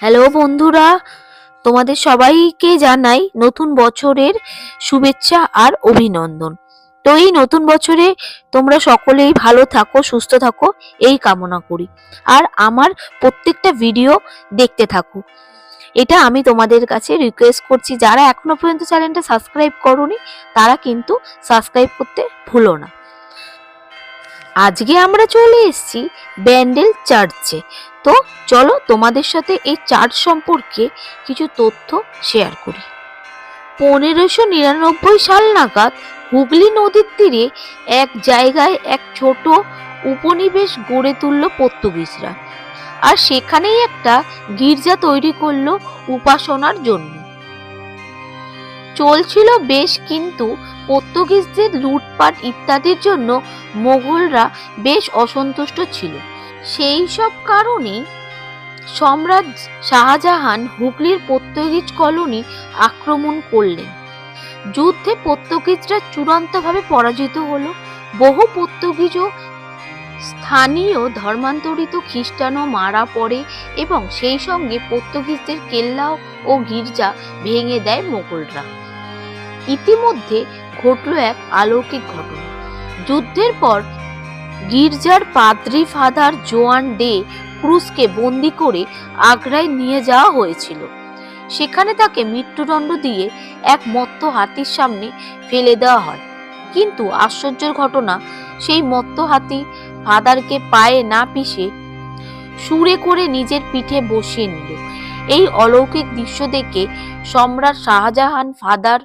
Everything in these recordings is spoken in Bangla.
হ্যালো বন্ধুরা, তোমাদের সবাইকে জানাই নতুন বছরের শুভেচ্ছা আর অভিনন্দন। তো এই নতুন বছরে তোমরা সকলেই ভালো থাকো, সুস্থ থাকো, এই কামনা করি। আর আমার প্রত্যেকটা ভিডিও দেখতে থাকো, এটা আমি তোমাদের কাছে রিকোয়েস্ট করছি। যারা এখনো পর্যন্ত চ্যানেলটা সাবস্ক্রাইব করোনি তারা কিন্তু সাবস্ক্রাইব করতে ভুলো না। আজকে আমরা চলে এসেছি ব্যান্ডেল চার্চে। তো চলো তোমাদের সাথে এই চার্চ সম্পর্কে কিছু তথ্য শেয়ার করি। 1599 সাল নাগাদ হুগলি নদীর তীরে এক জায়গায় এক ছোট উপনিবেশ গড়ে তুলল পর্তুগিজরা, আর সেখানেই একটা গির্জা তৈরি করলো উপাসনার জন্য। চলছিল বেশ, কিন্তু পর্তুগিজদের লুটপাট ইত্যাদির জন্য মোগলরা বেশ অসন্তুষ্ট ছিল। সেই সব কারণে সম্রাট শাহজাহান হুগলির পর্তুগিজ কলোনি আক্রমণ করলেন। যুদ্ধে পর্তুগিজরা চূড়ান্তভাবে পরাজিত হলো। বহু পর্তুগিজ ও স্থানীয় ধর্মান্তরিত খ্রিস্টানও মারা পড়ে এবং সেই সঙ্গে পর্তুগিজদের কেল্লা ও গির্জা ভেঙে দেয় মোগলরা। ইতিমধ্যে ঘটল এক অলৌকিক ঘটনা। যুদ্ধের পর গির্জার পাদ্রী ফাদার জোয়ান ডে ক্রুজকে বন্দি করে আগ্রায় নিয়ে যাওয়া হয়েছিল। সেখানে তাকে মৃত্যুদণ্ড দিয়ে এক মত্ত হাতির সামনে ফেলে দেওয়া হয়। কিন্তু আশ্চর্যের ঘটনা, সেই মত্ত হাতি ফাদারকে পায়ে না পিষে সুরে করে নিজের পিঠে বসিয়ে নিল। এই অলৌকিক দৃশ্য দেখে সম্রাট শাহজাহান ফাদার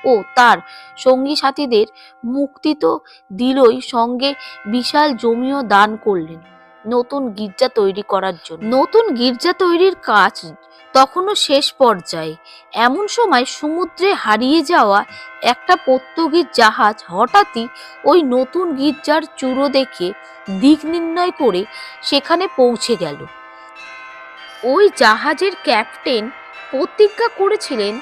ও তার সঙ্গী সাথীদের মুক্তি তো দিলই, সঙ্গে বিশাল জমিও দান করলেন নতুন গির্জা তৈরি করার জন্য। নতুন গির্জা তৈরির কাজ তখনও শেষ পর্যায়ে। এমন সময় সমুদ্রে হারিয়ে যাওয়া একটা পর্তুগিজ জাহাজ হঠাৎই ওই নতুন গির্জার চূড়ো দেখে দিক নির্ণয় করে সেখানে পৌঁছে গেল। ওই জাহাজের ক্যাপ্টেন প্রতিজ্ঞা করেছিলেন,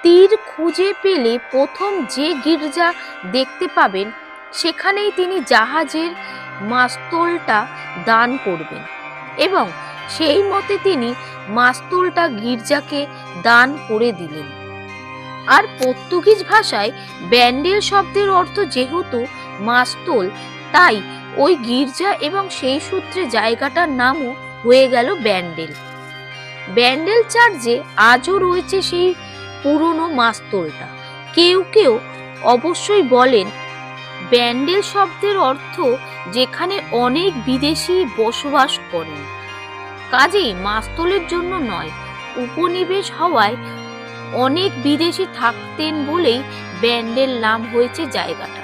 তীর খুঁজে পেলে প্রথম যে গির্জা দেখতে পাবেন সেখানেই তিনি জাহাজের মাস্তুলটা দান করবেন। এবং সেই মতে তিনি মাস্তুলটা গির্জাকে দান করে দিলেন। আর পর্তুগিজ ভাষায় ব্যান্ডেল শব্দের অর্থ যেহেতু মাস্তুল, তাই ওই গির্জা এবং সেই সূত্রে জায়গাটার নামও হয়ে গেল ব্যান্ডেল। ব্যান্ডেল চার্চে আজও রয়েছে সেই পুরনো মাস্তুলটা। কেউ কেউ অবশ্যই বলেন ব্যান্ডেল শব্দের অর্থ যেখানে অনেক বিদেশি বসবাস করেন, কাজেই মাস্তুলের জন্য নয়, উপনিবেশ হওয়ায় অনেক বিদেশি থাকতেন বলেই ব্যান্ডেল নাম হয়েছে জায়গাটা।